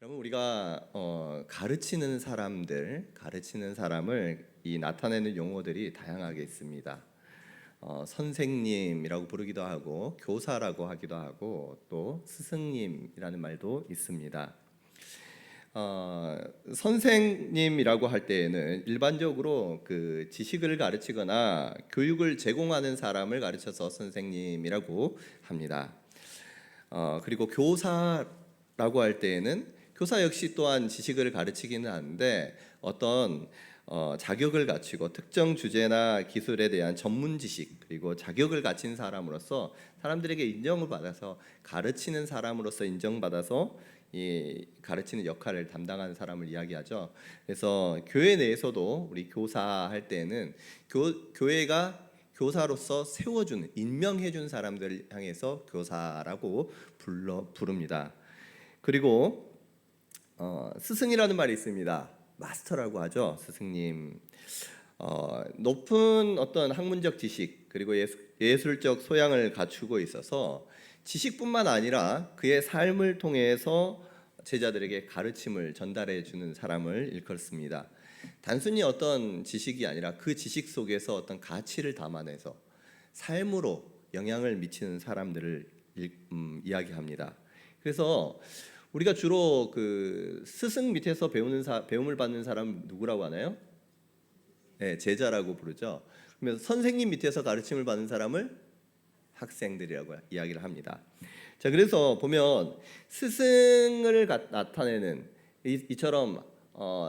그러면 우리가 가르치는 사람을 이 나타내는 용어들이 다양하게 있습니다. 선생님이라고 부르기도 하고 교사라고 하기도 하고 또 스승님이라는 말도 있습니다. 선생님이라고 할 때에는 일반적으로 그 지식을 가르치거나 교육을 제공하는 사람을 가르쳐서 선생님이라고 합니다. 그리고 교사라고 할 때에는 교사 역시 또한 지식을 가르치기는 하는데 어떤 자격을 갖추고 특정 주제나 기술에 대한 전문 지식 그리고 자격을 갖춘 사람으로서 사람들에게 인정을 받아서 가르치는 사람으로서 인정받아서 이 가르치는 역할을 담당하는 사람을 이야기하죠. 그래서 교회 내에서도 우리 교사할 때는 교회가 교사로서 세워주는 임명해준 사람들을 향해서 교사라고 부릅니다. 그리고 스승이라는 말이 있습니다. 마스터라고 하죠. 스승님. 높은 어떤 학문적 지식 그리고 예술적 소양을 갖추고 있어서 지식뿐만 아니라 그의 삶을 통해서 제자들에게 가르침을 전달해 주는 사람을 일컫습니다. 단순히 어떤 지식이 아니라 그 지식 속에서 어떤 가치를 담아내서 삶으로 영향을 미치는 사람들을 이야기합니다. 그래서 우리가 주로 그 스승 밑에서 배움을 받는 사람 누구라고 하나요? 네, 제자라고 부르죠. 그러면 선생님 밑에서 가르침을 받는 사람을 학생들이라고 이야기를 합니다. 자, 그래서 보면 스승을 나타내는 이처럼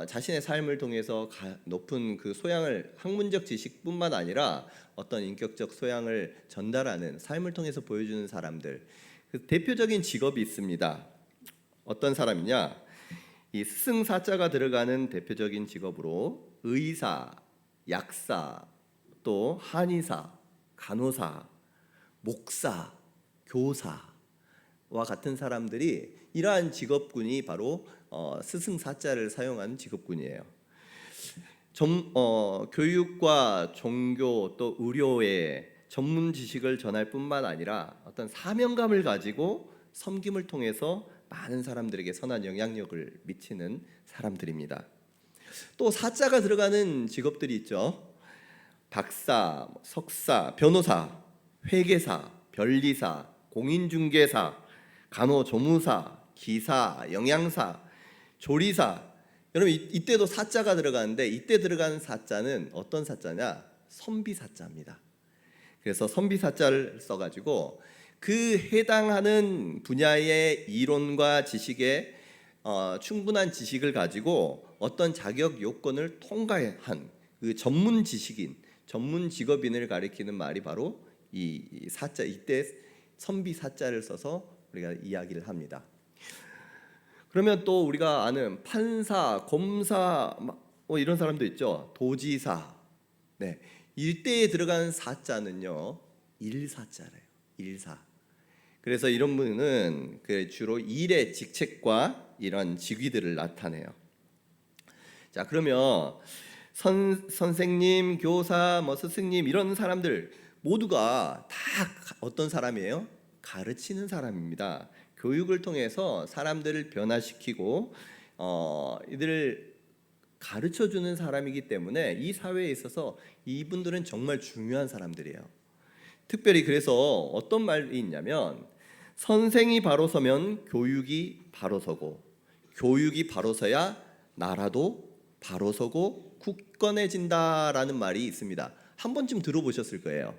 자신의 삶을 통해서 높은 그 소양을 학문적 지식뿐만 아니라 어떤 인격적 소양을 전달하는 삶을 통해서 보여주는 사람들, 그 대표적인 직업이 있습니다. 어떤 사람이냐? 이 스승사자가 들어가는 대표적인 직업으로 의사, 약사, 또 한의사, 간호사, 목사, 교사와 같은 사람들이 이러한 직업군이 바로 스승사자를 사용하는 직업군이에요. 교육과 종교 또 의료의 전문 지식을 전할 뿐만 아니라 어떤 사명감을 가지고 섬김을 통해서 많은 사람들에게 선한 영향력을 미치는 사람들입니다. 또 사자가 들어가는 직업들이 있죠. 박사, 석사, 변호사, 회계사, 변리사, 공인중개사, 간호조무사, 기사, 영양사, 조리사. 여러분 이때도 사자가 들어가는데 이때 들어가는 사자는 어떤 사자냐? 선비사자입니다. 그래서 선비사자를 써가지고 그 해당하는 분야의 이론과 지식에 충분한 지식을 가지고 어떤 자격 요건을 통과한 그 전문 지식인, 전문 직업인을 가리키는 말이 바로 이 사자, 이때 선비 사자를 써서 우리가 이야기를 합니다. 그러면 또 우리가 아는 판사, 검사 이런 사람도 있죠. 도지사. 네, 이때에 들어가는 사자는요 일사자래요. 일사. 그래서 이런 분은 주로 일의 직책과 이런 직위들을 나타내요. 자, 그러면 선생님, 교사, 스승님 이런 사람들 모두가 다 어떤 사람이에요? 가르치는 사람입니다. 교육을 통해서 사람들을 변화시키고 이들을 가르쳐주는 사람이기 때문에 이 사회에 있어서 이분들은 정말 중요한 사람들이에요. 특별히 그래서 어떤 말이 있냐면 선생이 바로 서면 교육이 바로 서고 교육이 바로 서야 나라도 바로 서고 굳건해진다라는 말이 있습니다. 한 번쯤 들어보셨을 거예요.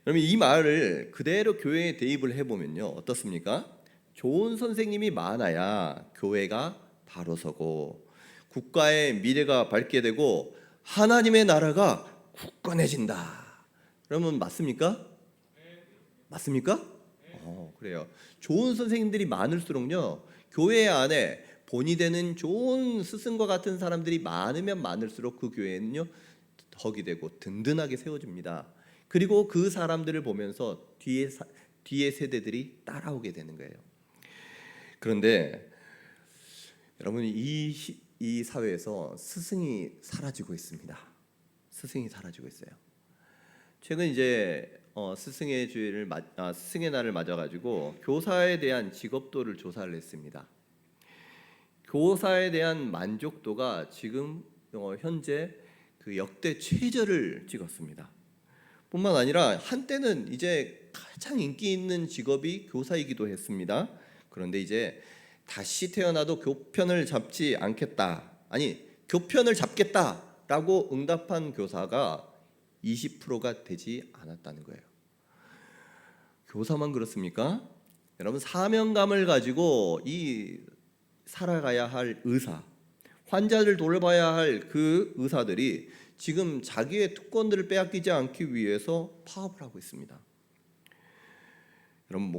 그러면 이 말을 그대로 교회에 대입을 해보면요 어떻습니까? 좋은 선생님이 많아야 교회가 바로 서고 국가의 미래가 밝게 되고 하나님의 나라가 굳건해진다. 그러면 맞습니까? 맞습니까? 그래요. 좋은 선생님들이 많을수록요 교회 안에 본이 되는 좋은 스승과 같은 사람들이 많으면 많을수록 그 교회는요 덕이 되고 든든하게 세워집니다. 그리고 그 사람들을 보면서 뒤에 세대들이 따라오게 되는 거예요. 그런데 여러분 이 사회에서 스승이 사라지고 있습니다. 스승이 사라지고 있어요. 최근 이제 스승의 날을 맞아가지고 교사에 대한 직업도를 조사를 했습니다. 교사에 대한 만족도가 지금 현재 그 역대 최저를 찍었습니다. 뿐만 아니라 한때는 이제 가장 인기 있는 직업이 교사이기도 했습니다. 그런데 이제 다시 태어나도 교편을 잡지 않겠다, 아니 교편을 잡겠다라고 응답한 교사가 20%가 되지 않았다는 거예요. 교사만 그렇습니까? 여러분, 사명감을 가지고 이 살아가야 할 의사, 환자를 돌봐야 할 그 의사들이 지금 자기의 특권들을 빼앗기지 않기 위해서 파업을 하고 있습니다. 여러분,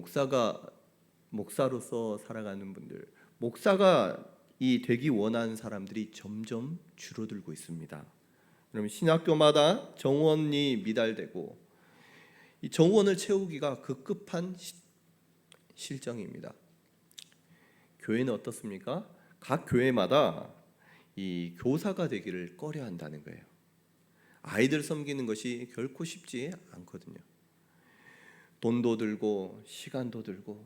목사로서 살아가는 분들, 목사가 이 되기 원하는 사람들이 점점 줄어들고 있습니다. 여러분, 신학교마다 정원이 미달되고 이 정원을 채우기가 급급한 실정입니다. 교회는 어떻습니까? 각 교회마다 이 교사가 되기를 꺼려한다는 거예요. 아이들 섬기는 것이 결코 쉽지 않거든요. 돈도 들고 시간도 들고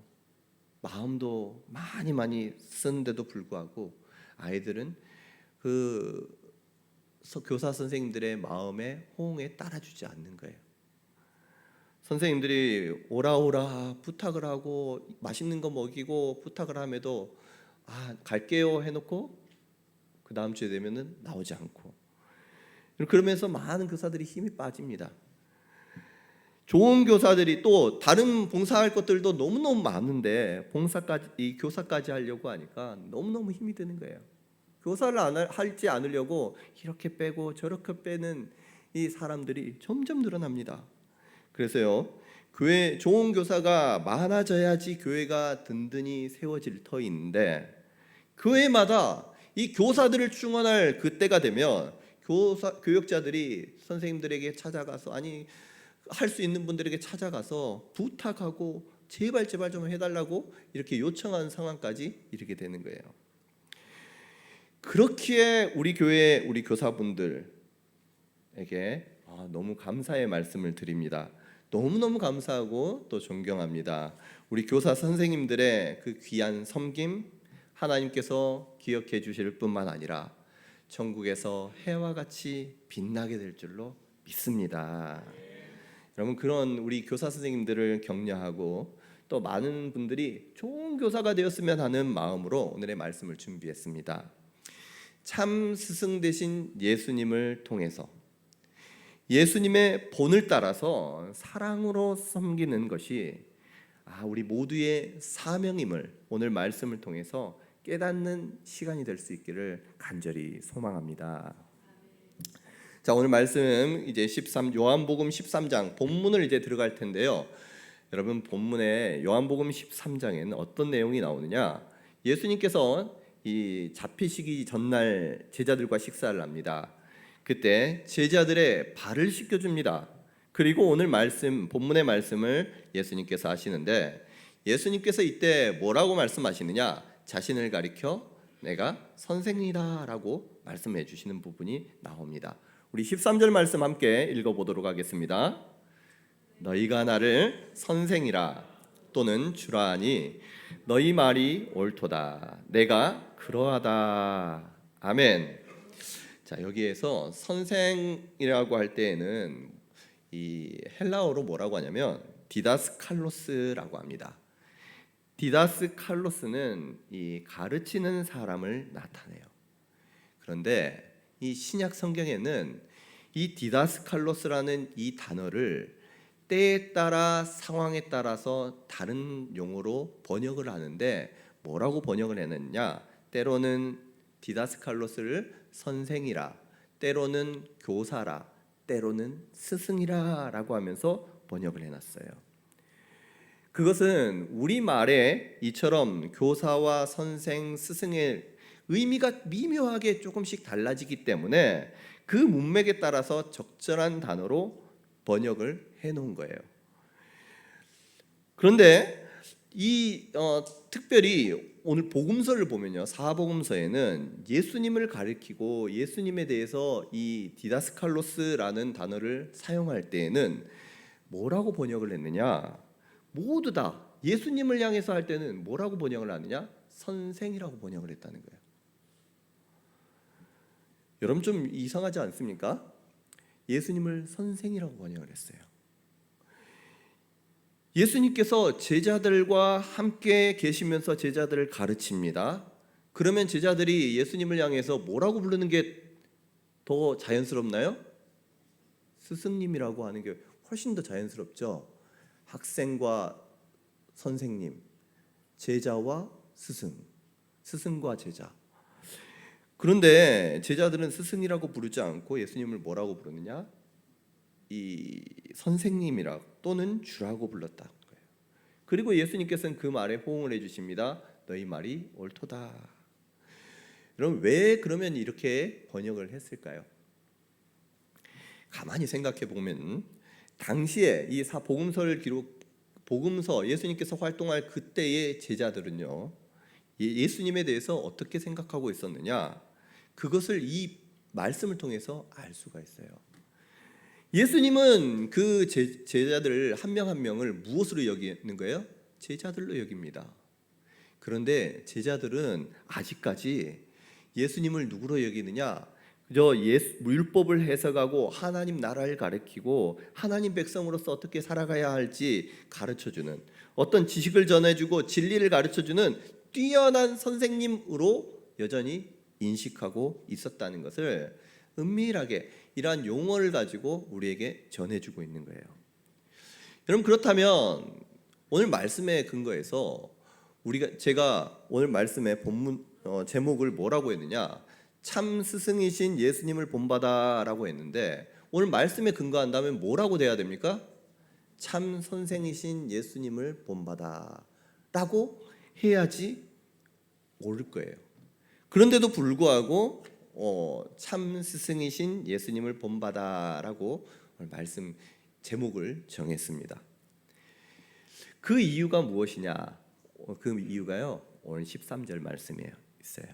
마음도 많이 쓰는데도 불구하고 아이들은 그 교사 선생님들의 마음에 호응에 따라주지 않는 거예요. 선생님들이 오라 부탁을 하고 맛있는 거 먹이고 부탁을 함에도 갈게요 해놓고 그 다음 주에 되면은 나오지 않고, 그러면서 많은 교사들이 힘이 빠집니다. 좋은 교사들이 또 다른 봉사할 것들도 너무너무 많은데 이 교사까지 하려고 하니까 너무너무 힘이 드는 거예요. 교사를 하지 않으려고 이렇게 빼고 저렇게 빼는 이 사람들이 점점 늘어납니다. 그래서요, 교회 좋은 교사가 많아져야지 교회가 든든히 세워질 터인데, 교회마다 이 교사들을 충원할 그때가 되면 교역자들이 선생님들에게 찾아가서, 아니 할 수 있는 분들에게 찾아가서 부탁하고 제발 좀 해달라고 이렇게 요청하는 상황까지 이르게 되는 거예요. 그렇기에 우리 교회 우리 교사분들에게 너무 감사의 말씀을 드립니다. 너무너무 감사하고 또 존경합니다. 우리 교사 선생님들의 그 귀한 섬김 하나님께서 기억해 주실 뿐만 아니라 천국에서 해와 같이 빛나게 될 줄로 믿습니다. 여러분, 그런 우리 교사 선생님들을 격려하고 또 많은 분들이 좋은 교사가 되었으면 하는 마음으로 오늘의 말씀을 준비했습니다. 참 스승 되신 예수님을 통해서 예수님의 본을 따라서 사랑으로 섬기는 것이 우리 모두의 사명임을 오늘 말씀을 통해서 깨닫는 시간이 될 수 있기를 간절히 소망합니다. 자, 오늘 말씀 이제 요한복음 13장 본문을 이제 들어갈 텐데요. 여러분, 본문에 요한복음 13장에는 어떤 내용이 나오느냐? 예수님께서 이 잡히시기 전날 제자들과 식사를 합니다. 그때 제자들의 발을 씻겨줍니다. 그리고 오늘 본문의 말씀을 예수님께서 하시는데, 예수님께서 이때 뭐라고 말씀하시느냐? 자신을 가리켜 내가 선생이다 라고 말씀해 주시는 부분이 나옵니다. 우리 13절 말씀 함께 읽어보도록 하겠습니다. 너희가 나를 선생이라 또는 주라 하니 너희 말이 옳도다. 내가 그러하다. 아멘. 자, 여기에서 선생이라고 할 때에는 이 헬라어로 뭐라고 하냐면 디다스칼로스라고 합니다. 디다스칼로스는 이 가르치는 사람을 나타내요. 그런데 이 신약 성경에는 이 디다스칼로스라는 이 단어를 때에 따라 상황에 따라서 다른 용어로 번역을 하는데, 뭐라고 번역을 했느냐? 때로는 디다스칼로스를 선생이라, 때로는 교사라, 때로는 스승이라 라고 하면서 번역을 해놨어요. 그것은 우리말에 이처럼 교사와 선생, 스승의 의미가 미묘하게 조금씩 달라지기 때문에 그 문맥에 따라서 적절한 단어로 번역을 해놓은 거예요. 그런데 특별히 오늘 복음서를 보면요, 사복음서에는 예수님을 가리키고 예수님에 대해서 이 디다스칼로스라는 단어를 사용할 때에는 뭐라고 번역을 했느냐? 모두 다 예수님을 향해서 할 때는 뭐라고 번역을 하느냐? 선생이라고 번역을 했다는 거예요. 여러분 좀 이상하지 않습니까? 예수님을 선생이라고 번역을 했어요. 예수님께서 제자들과 함께 계시면서 제자들을 가르칩니다. 그러면 제자들이 예수님을 향해서 뭐라고 부르는 게 더 자연스럽나요? 스승님이라고 하는 게 훨씬 더 자연스럽죠. 학생과 선생님, 제자와 스승, 스승과 제자. 그런데 제자들은 스승이라고 부르지 않고 예수님을 뭐라고 부르느냐? 이 선생님이라 또는 주라고 불렀다는 거예요. 그리고 예수님께서는 그 말에 호응을 해주십니다. 너희 말이 옳도다. 여러분 왜 그러면 이렇게 번역을 했을까요? 가만히 생각해 보면 당시에 이 복음서 예수님께서 활동할 그때의 제자들은요, 예수님에 대해서 어떻게 생각하고 있었느냐? 그것을 이 말씀을 통해서 알 수가 있어요. 예수님은 그 제자들 한 명 한 명을 무엇으로 여기는 거예요? 제자들로 여깁니다. 그런데 제자들은 아직까지 예수님을 누구로 여기느냐? 그저 율법을 해석하고 하나님 나라를 가르치고 하나님 백성으로서 어떻게 살아가야 할지 가르쳐주는, 어떤 지식을 전해주고 진리를 가르쳐주는 뛰어난 선생님으로 여전히 인식하고 있었다는 것을 은밀하게 이러한 용어를 가지고 우리에게 전해주고 있는 거예요. 여러분 그렇다면 오늘 말씀의 근거에서 제가 오늘 말씀의 본문 제목을 뭐라고 했느냐? 참 스승이신 예수님을 본받아라고 했는데 오늘 말씀에 근거한다면 뭐라고 돼야 됩니까? 참 선생이신 예수님을 본받아라고 해야지 옳을 거예요. 그런데도 불구하고 참 스승이신 예수님을 본받아라고 말씀 제목을 정했습니다. 그 이유가 무엇이냐? 그 이유가요, 오늘 13절 말씀에 있어요.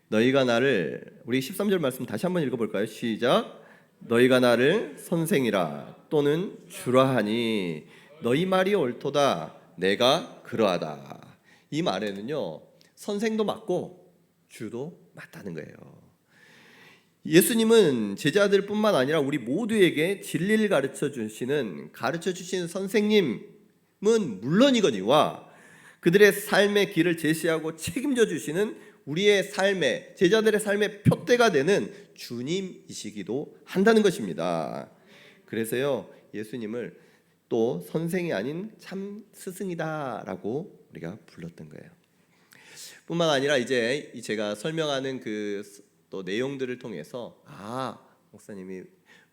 너희가 나를, 우리 13절 말씀 다시 한번 읽어볼까요? 시작. 너희가 나를 선생이라 또는 주라 하니 너희 말이 옳도다. 내가 그러하다. 이 말에는요, 선생도 맞고 주도 맞다는 거예요. 예수님은 제자들뿐만 아니라 우리 모두에게 진리를 가르쳐 주시는 선생님은 물론이거니와 그들의 삶의 길을 제시하고 책임져 주시는 우리의 삶의, 제자들의 삶의 표대가 되는 주님이시기도 한다는 것입니다. 그래서요, 예수님을 또 선생이 아닌 참 스승이다라고 우리가 불렀던 거예요. 뿐만 아니라 이제 제가 설명하는 그 또 내용들을 통해서 목사님이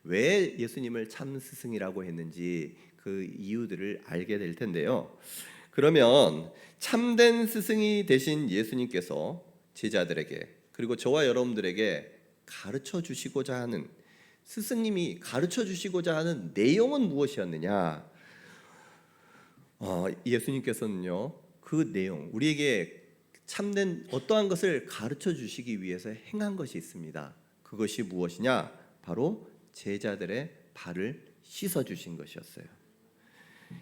왜 예수님을 참 스승이라고 했는지 그 이유들을 알게 될 텐데요. 그러면 참된 스승이 되신 예수님께서 제자들에게 그리고 저와 여러분들에게 가르쳐 주시고자 하는, 스승님이 가르쳐 주시고자 하는 내용은 무엇이었느냐? 예수님께서는요, 그 내용, 우리에게 참된 어떠한 것을 가르쳐 주시기 위해서 행한 것이 있습니다. 그것이 무엇이냐? 바로 제자들의 발을 씻어 주신 것이었어요.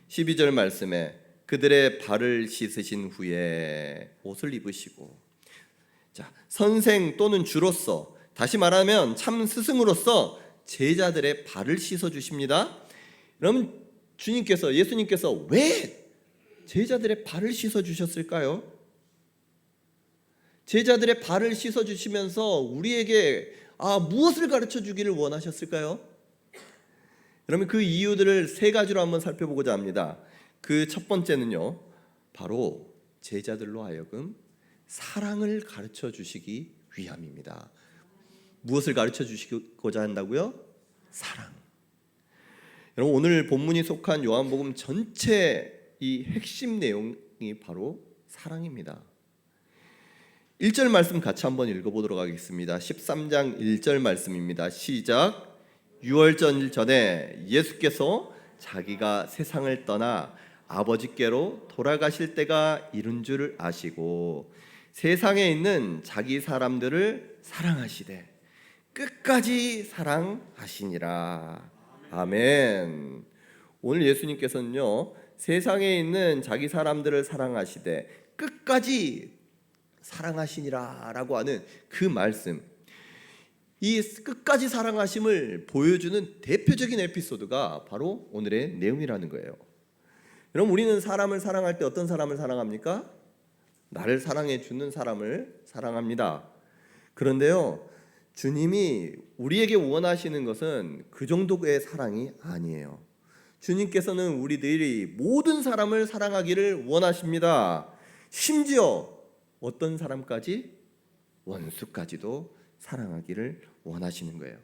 12절 말씀에 그들의 발을 씻으신 후에 옷을 입으시고, 자, 선생 또는 주로서, 다시 말하면 참 스승으로서 제자들의 발을 씻어 주십니다. 그럼 예수님께서 왜 제자들의 발을 씻어 주셨을까요? 제자들의 발을 씻어 주시면서 우리에게 무엇을 가르쳐 주기를 원하셨을까요? 그러면 그 이유들을 세 가지로 한번 살펴보고자 합니다. 그 첫 번째는요, 바로 제자들로 하여금 사랑을 가르쳐 주시기 위함입니다. 무엇을 가르쳐 주시고자 한다고요? 사랑. 여러분 오늘 본문이 속한 요한복음 전체 이 핵심 내용이 바로 사랑입니다. 1절 말씀 같이 한번 읽어보도록 하겠습니다. 13장 1절 말씀입니다. 시작. 6월절 전에 예수께서 자기가 세상을 떠나 아버지께로 돌아가실 때가 이른 줄 아시고 세상에 있는 자기 사람들을 사랑하시되 끝까지 사랑하시니라. 아멘. 오늘 예수님께서는요, 세상에 있는 자기 사람들을 사랑하시되 끝까지 사랑하시니라 라고 하는 그 말씀, 이 끝까지 사랑하심을 보여주는 대표적인 에피소드가 바로 오늘의 내용이라는 거예요. 여러분, 우리는 사람을 사랑할 때 어떤 사람을 사랑합니까? 나를 사랑해 주는 사람을 사랑합니다. 그런데요, 주님이 우리에게 원하시는 것은 그 정도의 사랑이 아니에요. 주님께서는 우리들이 모든 사람을 사랑하기를 원하십니다. 심지어 어떤 사람까지? 원수까지도 사랑하기를 원하시는 거예요.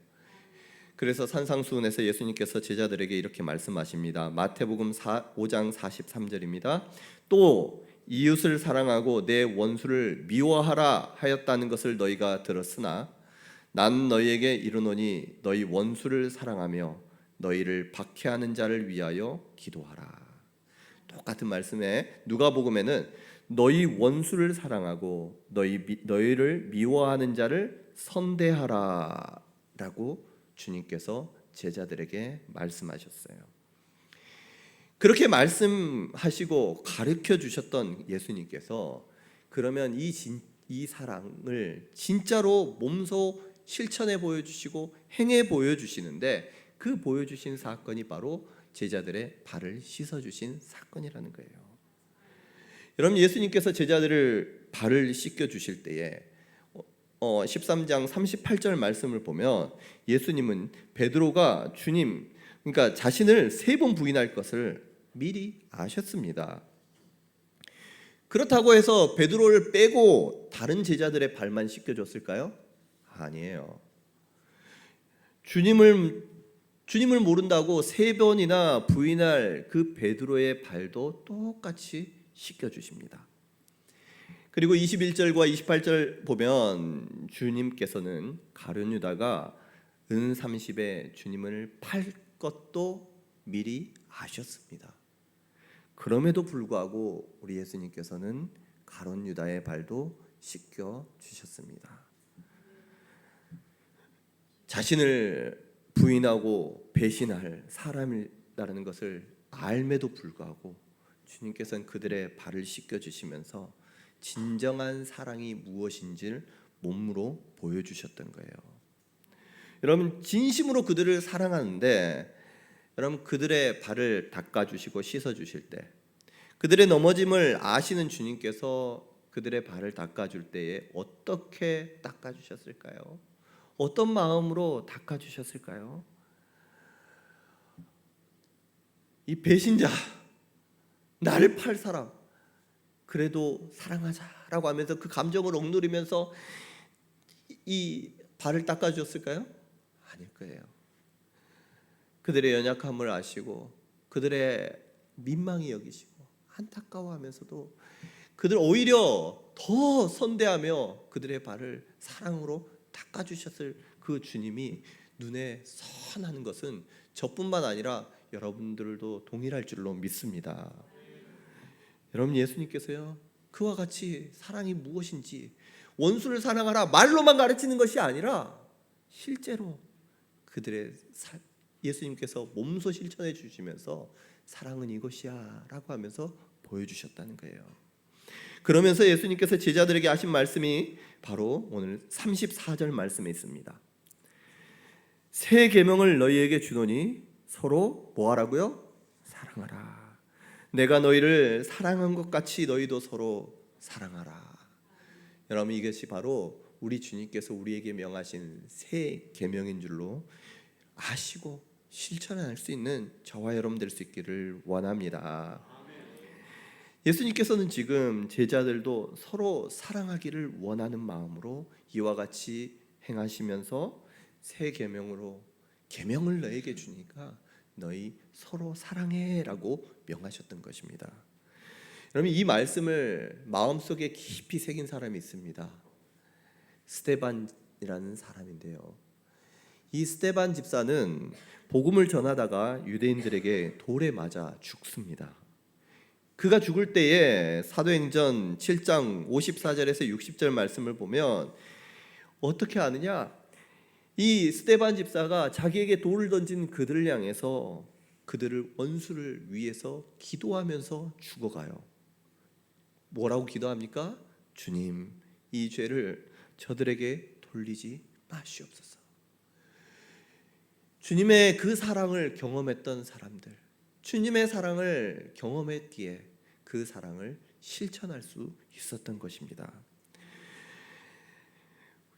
그래서 산상수훈에서 예수님께서 제자들에게 이렇게 말씀하십니다. 마태복음 5장 43절입니다. 또 이웃을 사랑하고 내 원수를 미워하라 하였다는 것을 너희가 들었으나 난 너희에게 이르노니 너희 원수를 사랑하며 너희를 박해하는 자를 위하여 기도하라. 똑같은 말씀에 누가복음에는 너희 원수를 사랑하고 너희를 미워하는 자를 선대하라 라고 주님께서 제자들에게 말씀하셨어요. 그렇게 말씀하시고 가르쳐 주셨던 예수님께서 그러면 이 사랑을 진짜로 몸소 실천해 보여주시고 행해 보여주시는데, 그 보여주신 사건이 바로 제자들의 발을 씻어주신 사건이라는 거예요. 여러분, 예수님께서 제자들을 발을 씻겨주실 때에 13장 38절 말씀을 보면 예수님은 베드로가 주님, 그러니까 자신을 3번 부인할 것을 미리 아셨습니다. 그렇다고 해서 베드로를 빼고 다른 제자들의 발만 씻겨줬을까요? 아니에요. 주님을 모른다고 3번이나 부인할 그 베드로의 발도 똑같이 씻겨주십니다. 그리고 21절과 28절 보면 주님께서는 가룟 유다가 은 30에 주님을 팔 것도 미리 아셨습니다. 그럼에도 불구하고 우리 예수님께서는 가룟 유다의 발도 씻겨 주셨습니다. 자신을 부인하고 배신할 사람이라는 것을 알매도 불구하고 주님께서는 그들의 발을 씻겨 주시면서 진정한 사랑이 무엇인지를 몸으로 보여주셨던 거예요. 여러분, 진심으로 그들을 사랑하는데 여러분, 그들의 발을 닦아주시고 씻어주실 때, 그들의 넘어짐을 아시는 주님께서 그들의 발을 닦아줄 때에 어떻게 닦아주셨을까요? 어떤 마음으로 닦아주셨을까요? 이 배신자, 나를 팔 사람, 그래도 사랑하자라고 하면서 그 감정을 억누르면서 이 발을 닦아주셨을까요? 아닐 거예요. 그들의 연약함을 아시고 그들의 민망히 여기시고 안타까워하면서도 그들 오히려 더 선대하며 그들의 발을 사랑으로 닦아주셨을 그 주님이 눈에 선하는 것은 저뿐만 아니라 여러분들도 동일할 줄로 믿습니다. 여러분, 예수님께서요, 그와 같이 사랑이 무엇인지 원수를 사랑하라 말로만 가르치는 것이 아니라 실제로 그들의 예수님께서 몸소 실천해 주시면서 사랑은 이것이야 라고 하면서 보여주셨다는 거예요. 그러면서 예수님께서 제자들에게 하신 말씀이 바로 오늘 34절 말씀에 있습니다. 새 계명을 너희에게 주노니 서로 뭐하라고요? 사랑하라. 내가 너희를 사랑한 것 같이 너희도 서로 사랑하라. 여러분, 이것이 바로 우리 주님께서 우리에게 명하신 새 계명인 줄로 아시고 실천할 수 있는 저와 여러분 될 수 있기를 원합니다. 예수님께서는 지금 제자들도 서로 사랑하기를 원하는 마음으로 이와 같이 행하시면서 새 계명으로 계명을 너에게 주니까 너희 서로 사랑해라고 명하셨던 것입니다. 여러분, 이 말씀을 마음속에 깊이 새긴 사람이 있습니다. 스데반이라는 사람인데요. 이 스데반 집사는 복음을 전하다가 유대인들에게 돌에 맞아 죽습니다. 그가 죽을 때에 사도행전 7장 54절에서 60절 말씀을 보면 어떻게 아느냐? 이 스데반 집사가 자기에게 돌을 던진 그들을 향해서 그들을 원수를 위해서 기도하면서 죽어가요. 뭐라고 기도합니까? 주님, 이 죄를 저들에게 돌리지 마시옵소서. 주님의 그 사랑을 경험했던 사람들, 주님의 사랑을 경험했기에 그 사랑을 실천할 수 있었던 것입니다.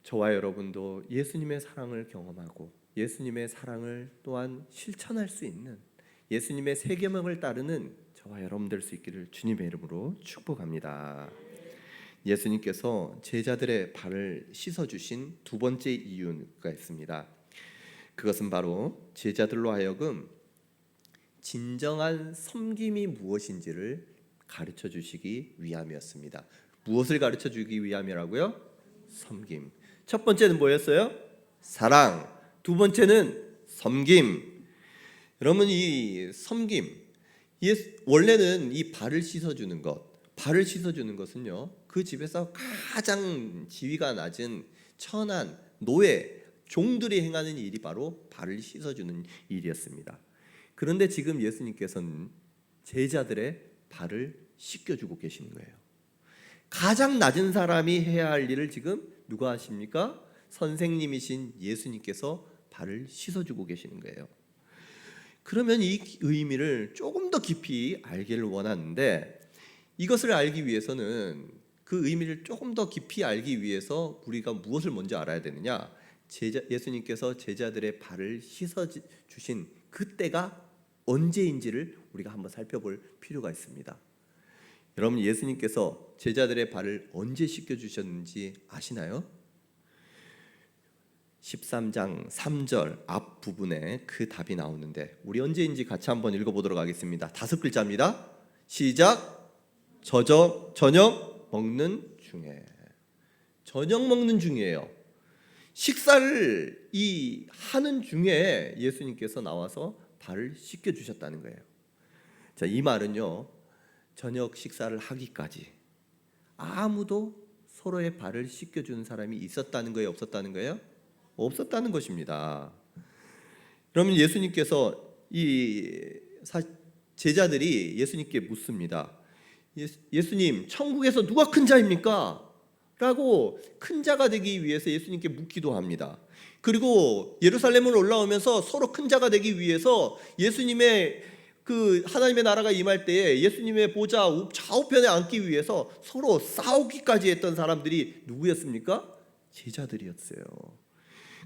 저와 여러분도 예수님의 사랑을 경험하고 예수님의 사랑을 또한 실천할 수 있는, 예수님의 세 계명을 따르는 저와 여러분 될 수 있기를 주님의 이름으로 축복합니다. 예수님께서 제자들의 발을 씻어주신 두 번째 이유가 있습니다. 그것은 바로 제자들로 하여금 진정한 섬김이 무엇인지를 가르쳐 주시기 위함이었습니다. 무엇을 가르쳐 주기 위함이라고요? 섬김. 첫 번째는 뭐였어요? 사랑. 두 번째는 섬김. 여러분, 이 섬김, 원래는 이 발을 씻어주는 것은요, 그 집에서 가장 지위가 낮은 천한 노예 종들이 행하는 일이 바로 발을 씻어주는 일이었습니다. 그런데 지금 예수님께서는 제자들의 발을 씻겨주고 계시는 거예요. 가장 낮은 사람이 해야 할 일을 지금 누가 하십니까? 선생님이신 예수님께서 발을 씻어주고 계시는 거예요. 그러면 이 의미를 조금 더 깊이 알기를 원하는데, 이것을 알기 위해서는, 그 의미를 조금 더 깊이 알기 위해서 우리가 무엇을 먼저 알아야 되느냐? 예수님께서 제자들의 발을 씻어주신 그때가 언제인지를 우리가 한번 살펴볼 필요가 있습니다. 여러분, 예수님께서 제자들의 발을 언제 씻겨주셨는지 아시나요? 13장 3절 앞부분에 그 답이 나오는데, 우리 언제인지 같이 한번 읽어보도록 하겠습니다. 5글자입니다. 시작. 저녁 먹는 중에. 저녁 먹는 중이에요. 식사를 하는 중에 예수님께서 나와서 발을 씻겨주셨다는 거예요. 자, 이 말은요, 저녁 식사를 하기까지 아무도 서로의 발을 씻겨주는 사람이 있었다는 거예요? 없었다는 거예요? 없었다는 것입니다. 그러면 예수님께서 제자들이 예수님께 묻습니다. 예수님, 천국에서 누가 큰 자입니까? 라고 큰 자가 되기 위해서 예수님께 묻기도 합니다. 그리고 예루살렘을 올라오면서 서로 큰 자가 되기 위해서 예수님의 그 하나님의 나라가 임할 때에 예수님의 보좌 좌우편에 앉기 위해서 서로 싸우기까지 했던 사람들이 누구였습니까? 제자들이었어요.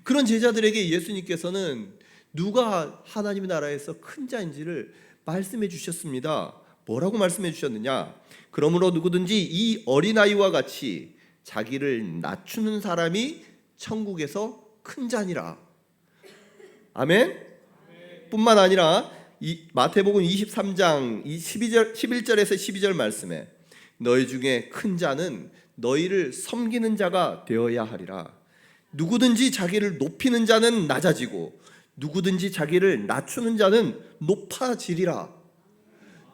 그런 제자들에게 예수님께서는 누가 하나님의 나라에서 큰 자인지를 말씀해 주셨습니다. 뭐라고 말씀해 주셨느냐? 그러므로 누구든지 이 어린아이와 같이 자기를 낮추는 사람이 천국에서 큰 자니라. 아멘? 뿐만 아니라 마태복음 23장 11절에서 12절 말씀에 너희 중에 큰 자는 너희를 섬기는 자가 되어야 하리라. 누구든지 자기를 높이는 자는 낮아지고 누구든지 자기를 낮추는 자는 높아지리라.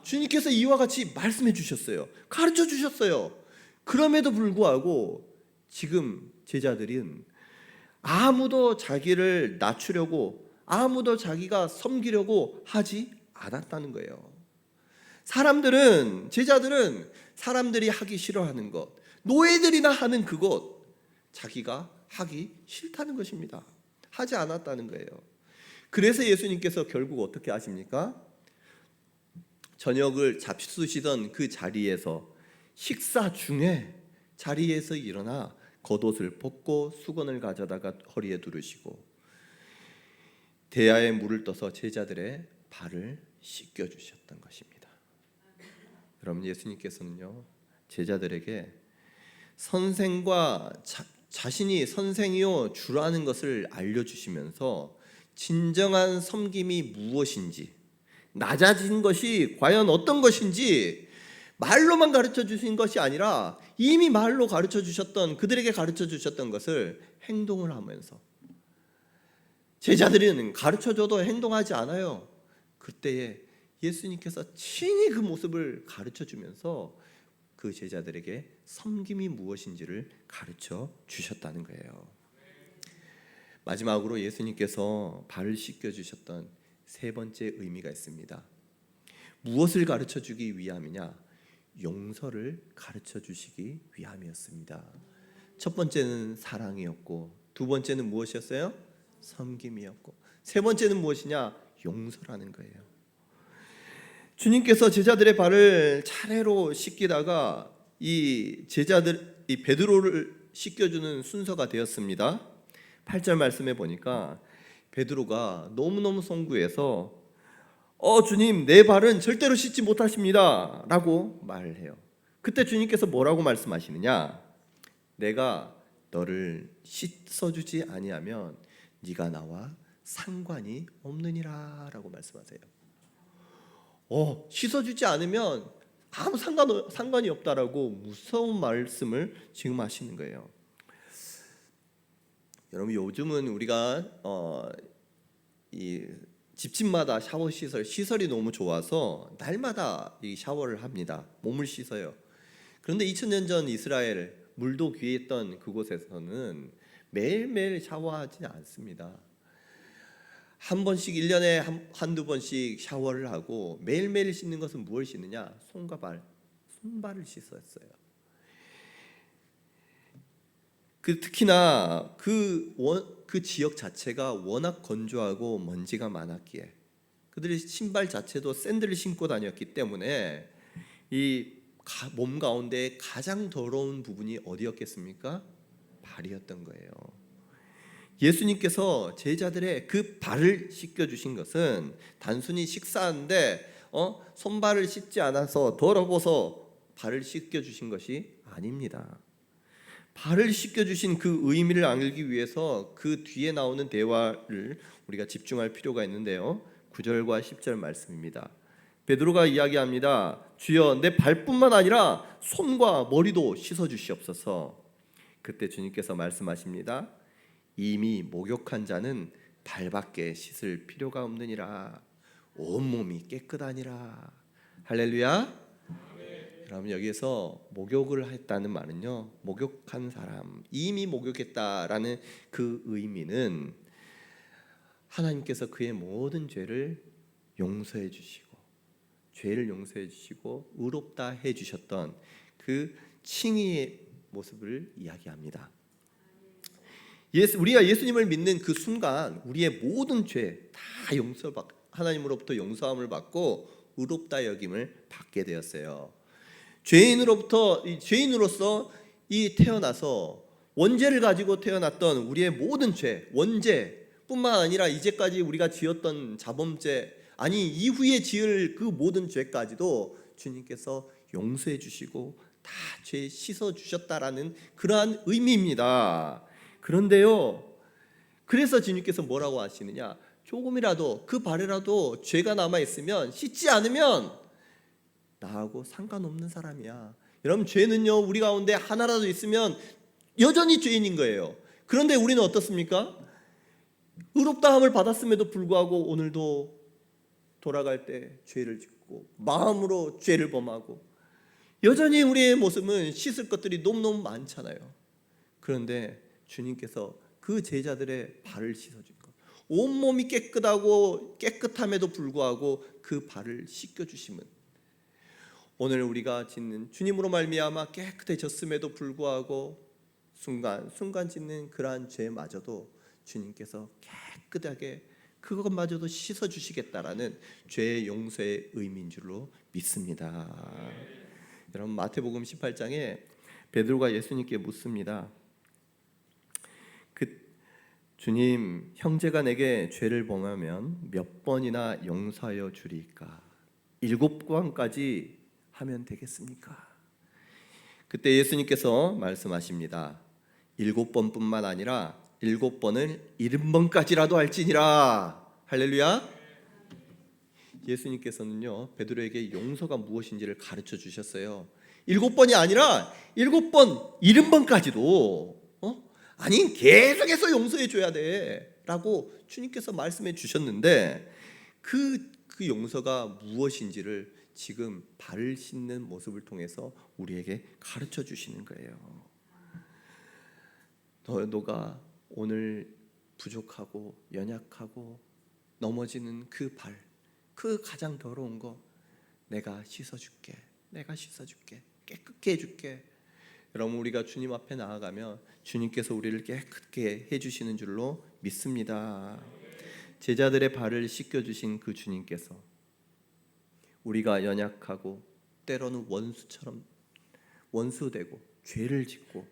주님께서 이와 같이 말씀해 주셨어요. 가르쳐 주셨어요. 그럼에도 불구하고 지금 제자들은 아무도 자기를 낮추려고, 아무도 자기가 섬기려고 하지 않았다는 거예요. 제자들은 사람들이 하기 싫어하는 것, 노예들이나 하는 그것, 자기가 하기 싫다는 것입니다. 하지 않았다는 거예요. 그래서 예수님께서 결국 어떻게 하십니까? 저녁을 잡수시던 그 자리에서, 식사 중에 자리에서 일어나 겉옷을 벗고 수건을 가져다가 허리에 두르시고 대야에 물을 떠서 제자들의 발을 씻겨주셨던 것입니다. 여러분, 예수님께서는요, 제자들에게 선생과 자신이 선생이요 주라는 것을 알려주시면서 진정한 섬김이 무엇인지, 낮아진 것이 과연 어떤 것인지 말로만 가르쳐 주신 것이 아니라 이미 말로 가르쳐 주셨던, 그들에게 가르쳐 주셨던 것을 행동을 하면서, 제자들은 가르쳐 줘도 행동하지 않아요. 그때에 예수님께서 친히 그 모습을 가르쳐 주면서 그 제자들에게 섬김이 무엇인지를 가르쳐 주셨다는 거예요. 마지막으로 예수님께서 발을 씻겨 주셨던 세 번째 의미가 있습니다. 무엇을 가르쳐 주기 위함이냐? 용서를 가르쳐 주시기 위함이었습니다. 첫 번째는 사랑이었고, 두 번째는 무엇이었어요? 섬김이었고, 세 번째는 무엇이냐? 용서라는 거예요. 주님께서 제자들의 발을 차례로 씻기다가 이 베드로를 씻겨주는 순서가 되었습니다. 8절 말씀에 보니까 베드로가 너무너무 송구해서 주님, 내 발은 절대로 씻지 못하십니다 라고 말을 해요. 그때 주님께서 뭐라고 말씀하시느냐? 내가 너를 씻어주지 아니하면 네가 나와 상관이 없느니라 라고 말씀하세요. 씻어주지 않으면 아무 상관이 없다라고 무서운 말씀을 지금 하시는 거예요. 여러분, 요즘은 우리가 이 집집마다 샤워 시설이 너무 좋아서 날마다 이 샤워를 합니다. 몸을 씻어요. 그런데 2000년 전 이스라엘 물도 귀했던 그곳에서는 매일매일 샤워하지 않습니다. 한 번씩 1년에 한두 번씩 샤워를 하고 매일매일 씻는 것은 무엇을 씻느냐? 손과 손발을 씻었어요. 특히나 그 지역 자체가 워낙 건조하고 먼지가 많았기에 그들의 신발 자체도 샌들을 신고 다녔기 때문에 이 몸 가운데 가장 더러운 부분이 어디였겠습니까? 발이었던 거예요. 예수님께서 제자들의 그 발을 씻겨주신 것은 단순히 식사하는데 손발을 씻지 않아서 더러워서 발을 씻겨주신 것이 아닙니다. 발을 씻겨주신 그 의미를 알기 위해서 그 뒤에 나오는 대화를 우리가 집중할 필요가 있는데요. 9절과 10절 말씀입니다. 베드로가 이야기합니다. 주여, 내 발뿐만 아니라 손과 머리도 씻어주시옵소서. 그때 주님께서 말씀하십니다. 이미 목욕한 자는 발밖에 씻을 필요가 없느니라. 온몸이 깨끗하니라. 할렐루야. 그럼 여기에서 목욕을 했다는 말은요, 목욕한 사람, 이미 목욕했다라는 그 의미는 하나님께서 그의 모든 죄를 용서해 주시고 죄를 용서해 주시고 의롭다 해 주셨던 그 칭의의 모습을 이야기합니다. 우리가 예수님을 믿는 그 순간 우리의 모든 죄 다 하나님으로부터 용서함을 받고 의롭다 여김을 받게 되었어요. 죄인으로서 태어나서 원죄를 가지고 태어났던 우리의 모든 죄, 원죄뿐만 아니라 이제까지 우리가 지었던 자범죄, 이후에 지을 그 모든 죄까지도 주님께서 용서해 주시고 다 죄 씻어 주셨다라는 그러한 의미입니다. 그런데요, 그래서 주님께서 뭐라고 하시느냐? 조금이라도 그 발에라도 죄가 남아 있으면 씻지 않으면 나하고 상관없는 사람이야. 여러분, 죄는요, 우리 가운데 하나라도 있으면 여전히 죄인인 거예요. 그런데 우리는 어떻습니까? 의롭다함을 받았음에도 불구하고 오늘도 돌아갈 때 죄를 짓고 마음으로 죄를 범하고 여전히 우리의 모습은 씻을 것들이 너무너무 많잖아요. 그런데 주님께서 그 제자들의 발을 씻어준 것, 온몸이 깨끗함에도 불구하고 그 발을 씻겨주심은 오늘 우리가 짓는 주님으로 말미암아 깨끗해졌음에도 불구하고 순간 짓는 그러한 죄마저도 주님께서 깨끗하게 그것마저도 씻어주시겠다라는 죄의 용서의 의미인 줄로 믿습니다. 여러분, 마태복음 18장에 베드로가 예수님께 묻습니다. 주님, 형제가 내게 죄를 범하면 몇 번이나 용서하여 주리까? 7번까지 하면 되겠습니까? 그때 예수님께서 말씀하십니다. 7번뿐만 아니라 7번을 70번까지라도 할지니라. 할렐루야. 예수님께서는요, 베드로에게 용서가 무엇인지를 가르쳐 주셨어요. 7번이 아니라 7번, 70번까지도 계속해서 용서해 줘야 돼 라고 주님께서 말씀해 주셨는데 그 용서가 무엇인지를 지금 발을 씻는 모습을 통해서 우리에게 가르쳐 주시는 거예요. 너가 오늘 부족하고 연약하고 넘어지는 그 발, 그 가장 더러운 거 내가 씻어줄게. 깨끗게 해줄게. 여러분, 우리가 주님 앞에 나아가면 주님께서 우리를 깨끗게 해주시는 줄로 믿습니다. 제자들의 발을 씻겨주신 그 주님께서 우리가 연약하고 때로는 원수처럼 원수되고 죄를 짓고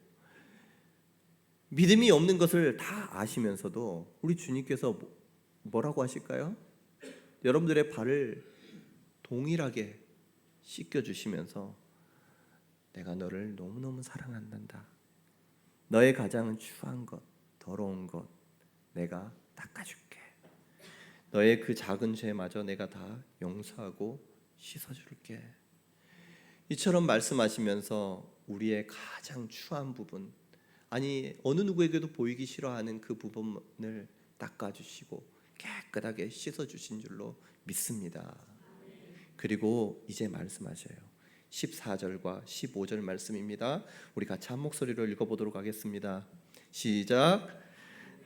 믿음이 없는 것을 다 아시면서도 우리 주님께서 뭐라고 하실까요? 여러분들의 발을 동일하게 씻겨주시면서 내가 너를 너무너무 사랑한단다. 너의 가장 추한 것, 더러운 것 내가 닦아줄게. 너의 그 작은 죄마저 내가 다 용서하고 씻어줄게. 이처럼 말씀하시면서 우리의 가장 추한 부분, 아니 어느 누구에게도 보이기 싫어하는 그 부분을 닦아주시고 깨끗하게 씻어주신 줄로 믿습니다. 그리고 이제 말씀하셔요. 14절과 15절 말씀입니다. 우리 같이 한 목소리로 읽어보도록 하겠습니다. 시작.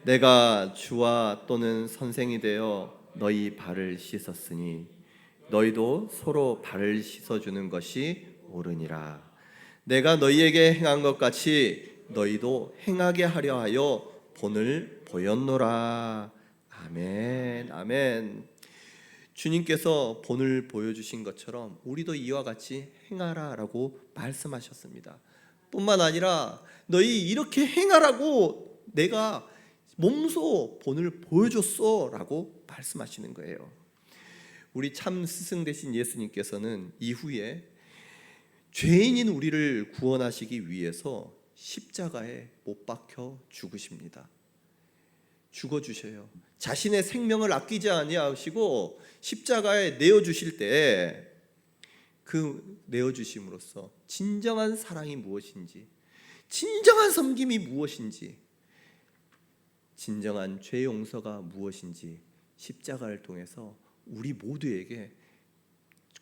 내가 주와 또는 선생이 되어 너희 발을 씻었으니 너희도 서로 발을 씻어주는 것이 옳으니라. 내가 너희에게 행한 것 같이 너희도 행하게 하려 하여 본을 보였노라. 아멘. 아멘. 주님께서 본을 보여주신 것처럼 우리도 이와 같이 행하라라고 말씀하셨습니다. 뿐만 아니라 너희 이렇게 행하라고 내가 몸소 본을 보여줬어라고 말씀하시는 거예요. 우리 참 스승 되신 예수님께서는 이후에 죄인인 우리를 구원하시기 위해서 십자가에 못 박혀 죽으십니다. 죽어주셔요. 자신의 생명을 아끼지 아니하시고 십자가에 내어주실 때 그 내어주심으로써 진정한 사랑이 무엇인지, 진정한 섬김이 무엇인지, 진정한 죄 용서가 무엇인지 십자가를 통해서 우리 모두에게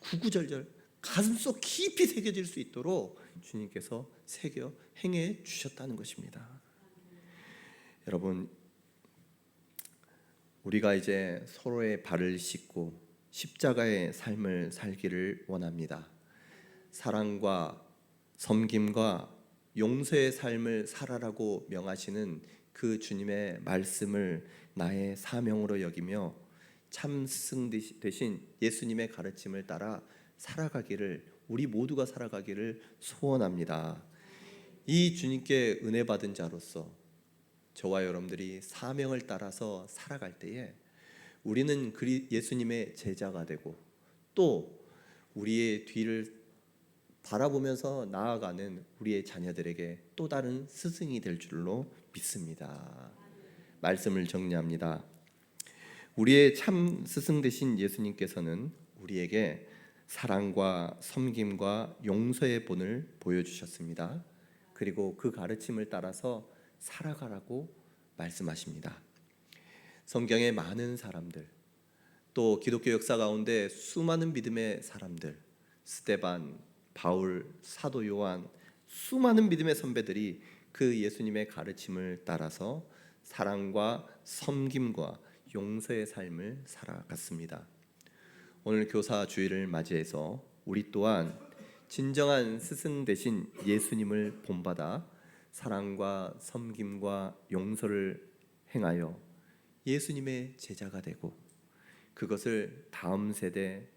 구구절절 가슴속 깊이 새겨질 수 있도록 주님께서 새겨 행해 주셨다는 것입니다. 여러분, 우리가 이제 서로의 발을 씻고 십자가의 삶을 살기를 원합니다. 사랑과 섬김과 용서의 삶을 살아라고 명하시는 그 주님의 말씀을 나의 사명으로 여기며 참 스승 되신 예수님의 가르침을 따라 살아가기를, 우리 모두가 살아가기를 소원합니다. 이 주님께 은혜 받은 자로서 저와 여러분들이 사명을 따라서 살아갈 때에 우리는 예수님의 제자가 되고 또 우리의 뒤를 바라보면서 나아가는 우리의 자녀들에게 또 다른 스승이 될 줄로 믿습니다. 말씀을 정리합니다. 우리의 참 스승 되신 예수님께서는 우리에게 사랑과 섬김과 용서의 본을 보여주셨습니다. 그리고 그 가르침을 따라서 살아가라고 말씀하십니다. 성경의 많은 사람들, 또 기독교 역사 가운데 수많은 믿음의 사람들, 스데반, 바울, 사도 요한, 수많은 믿음의 선배들이 그 예수님의 가르침을 따라서 사랑과 섬김과 용서의 삶을 살아갔습니다. 오늘 교사 주일을 맞이해서 우리 또한 진정한 스승 되신 예수님을 본받아 사랑과 섬김과 용서를 행하여 예수님의 제자가 되고 그것을 다음 세대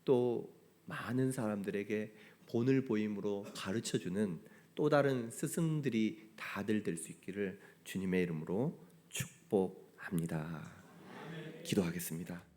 또 많은 사람들에게 본을 보임으로 가르쳐주는 또 다른 스승들이 다들 될 수 있기를 주님의 이름으로 축복합니다. 기도하겠습니다.